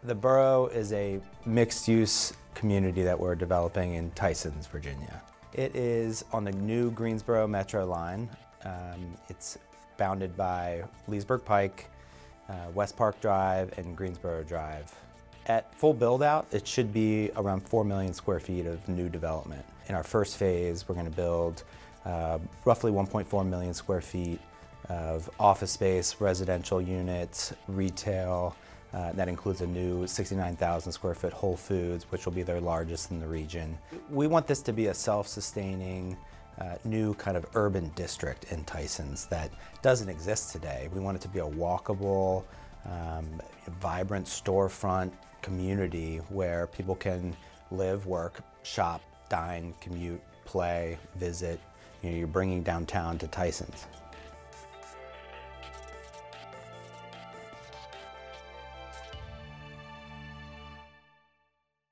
The Boro is a mixed-use community that we're developing in Tysons, Virginia. It is on the new Greensboro Metro line. It's bounded by Leesburg Pike, West Park Drive, and Greensboro Drive. At full build-out, it should be around 4 million square feet of new development. In our first phase, we're going to build roughly 1.4 million square feet of office space, residential units, retail. That includes a new 69,000 square foot Whole Foods, which will be their largest in the region. We want this to be a self-sustaining, new kind of urban district in Tysons that doesn't exist today. We want it to be a walkable, vibrant storefront community where people can live, work, shop, dine, commute, play, visit. You're bringing downtown to Tysons.